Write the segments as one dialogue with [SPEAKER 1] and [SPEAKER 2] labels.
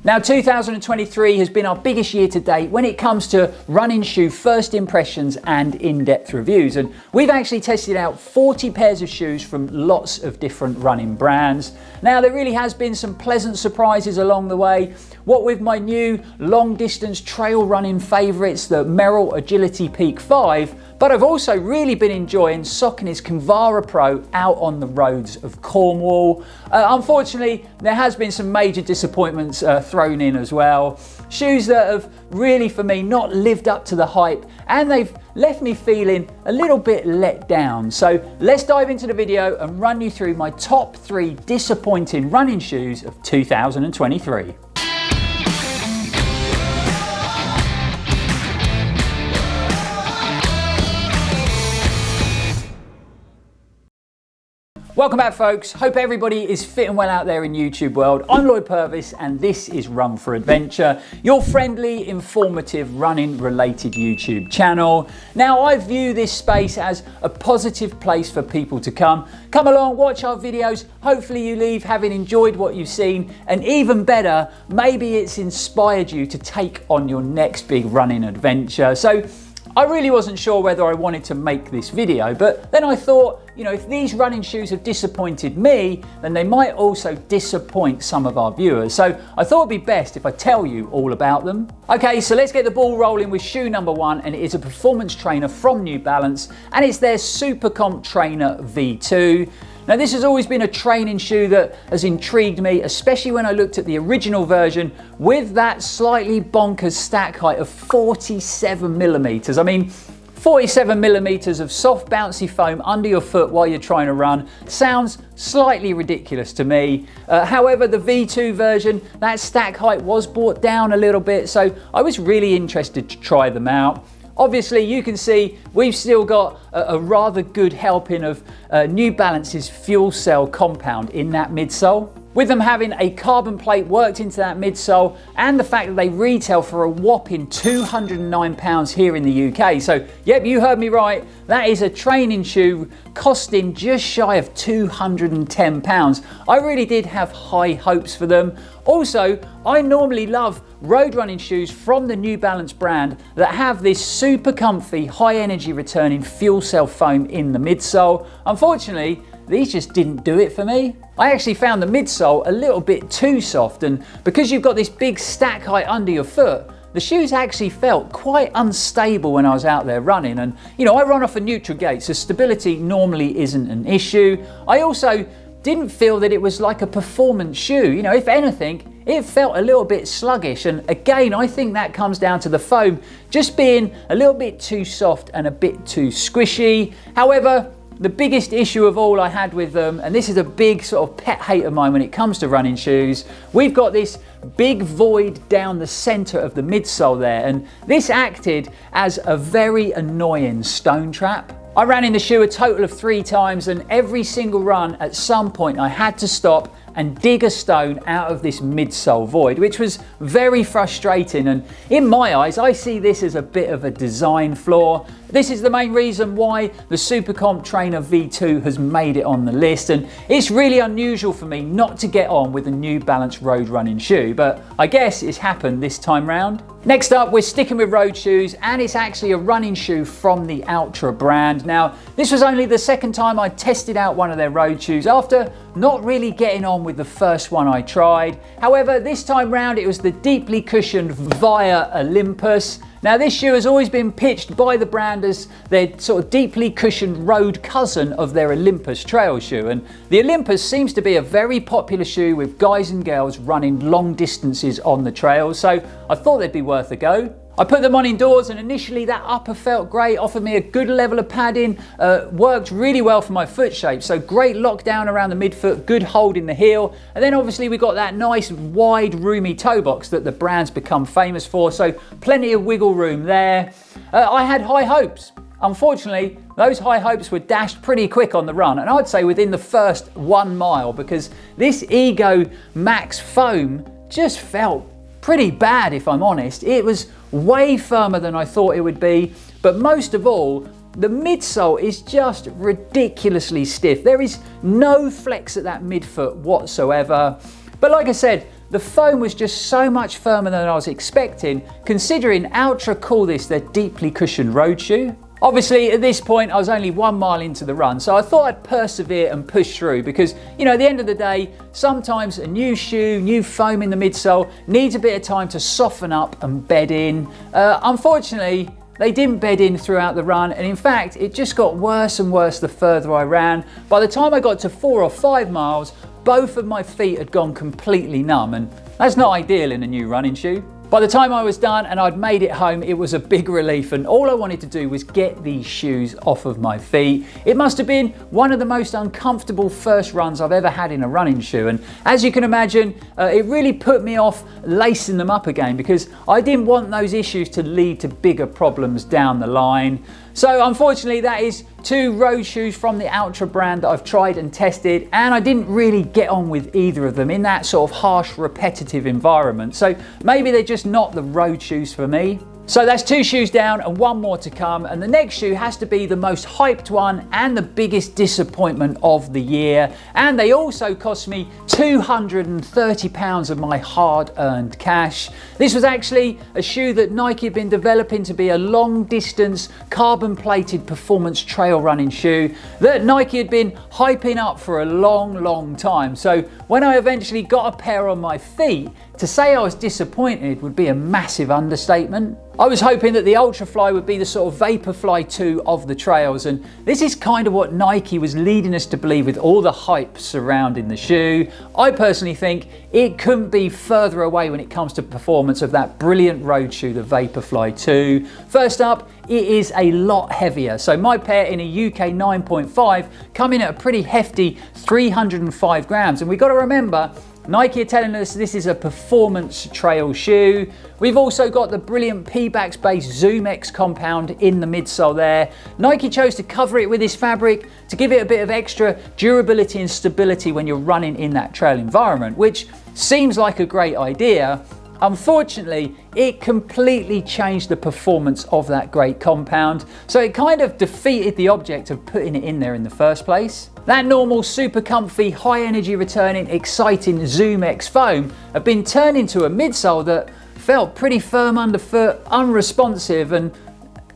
[SPEAKER 1] Now 2023 has been our biggest year to date when it comes to running shoe first impressions and in-depth reviews, and we've actually tested out 40 pairs of shoes from lots of different running brands. Now there really has been some pleasant surprises along the way, what with my new long distance trail running favourites, the Merrell Agility Peak 5, but I've also really been enjoying Saucony's Kinvara Pro out on the roads of Cornwall. Unfortunately, there has been some major disappointments thrown in as well. Shoes that have really, for me, not lived up to the hype, and they've left me feeling a little bit let down. So let's dive into the video and run you through my top 3 disappointing running shoes of 2023. Welcome back, folks. Hope everybody is fit and well out there in YouTube world. I'm Lloyd Purvis and this is Run4Adventure, your friendly, informative, running related YouTube channel. Now I view this space as a positive place for people to come along, watch our videos. Hopefully you leave having enjoyed what you've seen, and even better, maybe it's inspired you to take on your next big running adventure. So I really wasn't sure whether I wanted to make this video, but then I thought, you know, if these running shoes have disappointed me, then they might also disappoint some of our viewers. So I thought it'd be best if I tell you all about them. Okay, so let's get the ball rolling with shoe number 1, and it is a performance trainer from New Balance, and it's their Super Comp Trainer V2. Now this has always been a training shoe that has intrigued me, especially when I looked at the original version with that slightly bonkers stack height of 47 millimeters. I mean, 47 millimeters of soft bouncy foam under your foot while you're trying to run sounds slightly ridiculous to me. However, the V2 version, that stack height was brought down a little bit, so I was really interested to try them out. Obviously, you can see we've still got a rather good helping of New Balance's fuel cell compound in that midsole. With them having a carbon plate worked into that midsole, and the fact that they retail for a whopping £209 here in the UK. So, yep, you heard me right. That is a training shoe costing just shy of £210. I really did have high hopes for them. Also, I normally love road running shoes from the New Balance brand that have this super comfy, high energy returning fuel cell foam in the midsole. Unfortunately, these just didn't do it for me. I actually found the midsole a little bit too soft, and because you've got this big stack height under your foot, the shoes actually felt quite unstable when I was out there running. And you know, I run off a neutral gate, so stability normally isn't an issue. I also didn't feel that it was like a performance shoe. You know, if anything, it felt a little bit sluggish, and again, I think that comes down to the foam just being a little bit too soft and a bit too squishy. However, the biggest issue of all I had with them, and this is a big sort of pet hate of mine when it comes to running shoes, we've got this big void down the center of the midsole there, and this acted as a very annoying stone trap. I ran in the shoe a total of 3 times, and every single run at some point I had to stop and dig a stone out of this midsole void, which was very frustrating. And in my eyes, I see this as a bit of a design flaw. This is the main reason why the Super Comp Trainer V2 has made it on the list, and it's really unusual for me not to get on with a New Balance road running shoe, but I guess it's happened this time round. Next up, we're sticking with road shoes, and it's actually a running shoe from the Ultra brand. Now, this was only the second time I tested out one of their road shoes after not really getting on with the first one I tried. However, this time round it was the deeply cushioned Via Olympus. Now this shoe has always been pitched by the brand as their sort of deeply cushioned road cousin of their Olympus trail shoe, and the Olympus seems to be a very popular shoe with guys and girls running long distances on the trails, so I thought they'd be worth a go. I put them on indoors, and initially that upper felt great, offered me a good level of padding, worked really well for my foot shape, so great lockdown around the midfoot, good hold in the heel, and then obviously we got that nice wide roomy toe box that the brand's become famous for, so plenty of wiggle room there. I had high hopes. Unfortunately, those high hopes were dashed pretty quick on the run, and I'd say within the first 1 mile, because this Ego Max foam just felt pretty bad, if I'm honest. It was way firmer than I thought it would be, but most of all, the midsole is just ridiculously stiff. There is no flex at that midfoot whatsoever. But like I said, the foam was just so much firmer than I was expecting, considering Altra call this their deeply cushioned road shoe. Obviously, at this point, I was only 1 mile into the run, so I thought I'd persevere and push through because, you know, at the end of the day, sometimes a new shoe, new foam in the midsole needs a bit of time to soften up and bed in. Unfortunately, they didn't bed in throughout the run, and in fact, it just got worse and worse the further I ran. By the time I got to 4 or 5 miles, both of my feet had gone completely numb, and that's not ideal in a new running shoe. By the time I was done and I'd made it home, it was a big relief, and all I wanted to do was get these shoes off of my feet. It must have been one of the most uncomfortable first runs I've ever had in a running shoe, and as you can imagine, it really put me off lacing them up again because I didn't want those issues to lead to bigger problems down the line. So unfortunately, that is 2 road shoes from the Altra brand that I've tried and tested, and I didn't really get on with either of them in that sort of harsh, repetitive environment. So maybe they're just not the road shoes for me. So that's 2 shoes down and 1 more to come, and the next shoe has to be the most hyped one and the biggest disappointment of the year, and they also cost me £230 of my hard-earned cash. This was actually a shoe that Nike had been developing to be a long-distance carbon-plated performance trail running shoe that Nike had been hyping up for a long time. So when I eventually got a pair on my feet, to say I was disappointed would be a massive understatement. I was hoping that the Ultrafly would be the sort of Vaporfly 2 of the trails, and this is kind of what Nike was leading us to believe with all the hype surrounding the shoe. I personally think it couldn't be further away when it comes to performance of that brilliant road shoe, the Vaporfly 2. First up, it is a lot heavier. So my pair in a UK 9.5 come in at a pretty hefty 305 grams, and we've got to remember, Nike are telling us this is a performance trail shoe. We've also got the brilliant Pebax based ZoomX compound in the midsole there. Nike chose to cover it with this fabric to give it a bit of extra durability and stability when you're running in that trail environment, which seems like a great idea. Unfortunately, it completely changed the performance of that great compound, so it kind of defeated the object of putting it in there in the first place. That normal, super comfy, high energy returning, exciting ZoomX foam had been turned into a midsole that felt pretty firm underfoot, unresponsive, and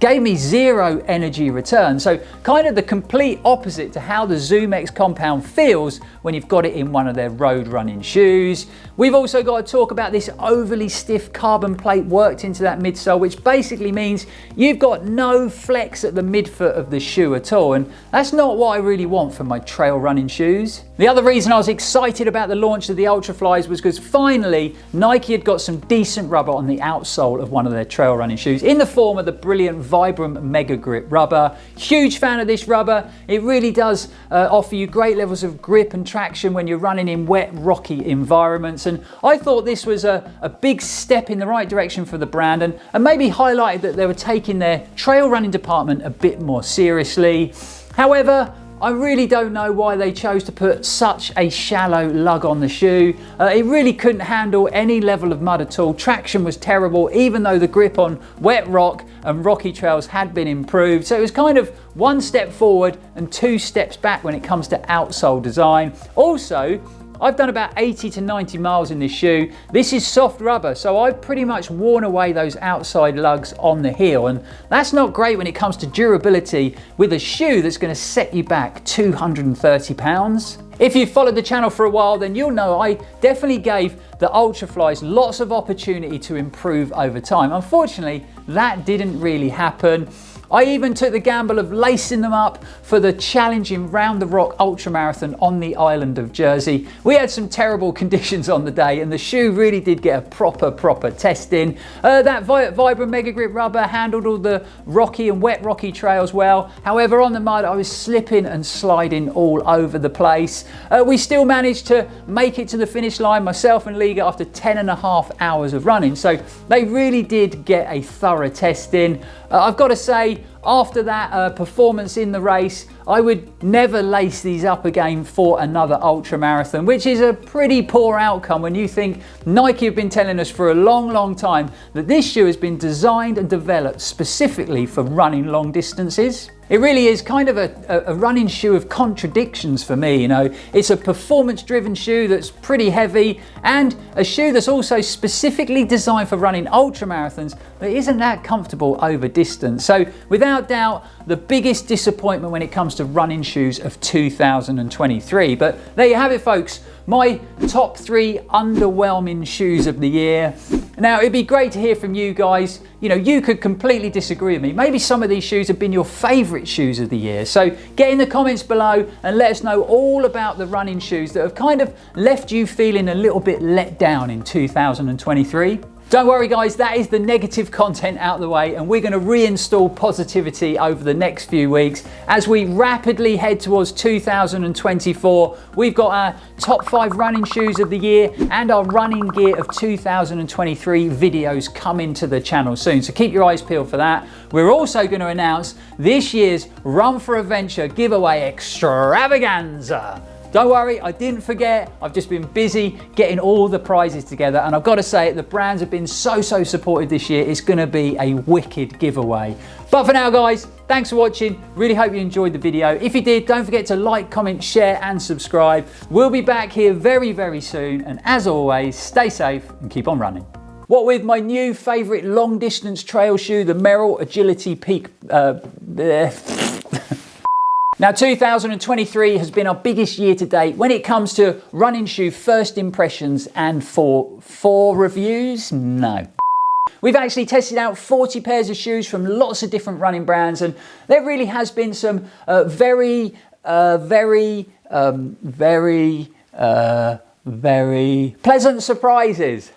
[SPEAKER 1] gave me 0 energy return. So kind of the complete opposite to how the ZoomX compound feels when you've got it in one of their road running shoes. We've also got to talk about this overly stiff carbon plate worked into that midsole, which basically means you've got no flex at the midfoot of the shoe at all, and that's not what I really want for my trail running shoes. The other reason I was excited about the launch of the Ultraflies was because finally Nike had got some decent rubber on the outsole of one of their trail running shoes in the form of the brilliant Vibram Mega Grip rubber. Huge fan of this rubber. It really does offer you great levels of grip and traction when you're running in wet, rocky environments, and I thought this was a big step in the right direction for the brand, and maybe highlighted that they were taking their trail running department a bit more seriously. However, I really don't know why they chose to put such a shallow lug on the shoe. It really couldn't handle any level of mud at all. Traction was terrible, even though the grip on wet rock and rocky trails had been improved. So it was kind of 1 step forward and 2 steps back when it comes to outsole design. Also, I've done about 80 to 90 miles in this shoe. This is soft rubber, so I've pretty much worn away those outside lugs on the heel, and that's not great when it comes to durability with a shoe that's going to set you back £230. If you've followed the channel for a while, then you'll know I definitely gave the Ultraflies lots of opportunity to improve over time. Unfortunately, that didn't really happen. I even took the gamble of lacing them up for the challenging Round the Rock Ultramarathon on the island of Jersey. We had some terrible conditions on the day, and the shoe really did get a proper testing. That Vibram Mega Grip rubber handled all the rocky and wet rocky trails well. However, on the mud, I was slipping and sliding all over the place. We still managed to make it to the finish line, myself and Liga, after 10.5 hours of running. So they really did get a thorough testing. I've got to say, after that performance in the race, I would never lace these up again for another ultra marathon, which is a pretty poor outcome when you think Nike have been telling us for a long time that this shoe has been designed and developed specifically for running long distances. It really is kind of a running shoe of contradictions for me, you know. It's a performance-driven shoe that's pretty heavy and a shoe that's also specifically designed for running ultra marathons but isn't that comfortable over distance. So without doubt, the biggest disappointment when it comes to running shoes of 2023. But there you have it, folks. My top 3 underwhelming shoes of the year. Now, it'd be great to hear from you guys. You know, you could completely disagree with me. Maybe some of these shoes have been your favorite shoes of the year. So get in the comments below and let us know all about the running shoes that have kind of left you feeling a little bit let down in 2023. Don't worry guys, that is the negative content out of the way, and we're going to reinstall positivity over the next few weeks as we rapidly head towards 2024. We've got our top 5 running shoes of the year and our running gear of 2023 videos coming to the channel soon, so keep your eyes peeled for that. We're also going to announce this year's Run4Adventure giveaway extravaganza. Don't worry, I didn't forget. I've just been busy getting all the prizes together, and I've got to say it, the brands have been so supportive this year. It's going to be a wicked giveaway. But for now guys, thanks for watching. Really hope you enjoyed the video. If you did, don't forget to like, comment, share and subscribe. We'll be back here very soon, and as always, stay safe and keep on running. What with my new favourite long distance trail shoe, the Merrell Agility Peak Now 2023 has been our biggest year to date when it comes to running shoe first impressions and for reviews. No. We've actually tested out 40 pairs of shoes from lots of different running brands, and there really has been some very pleasant surprises.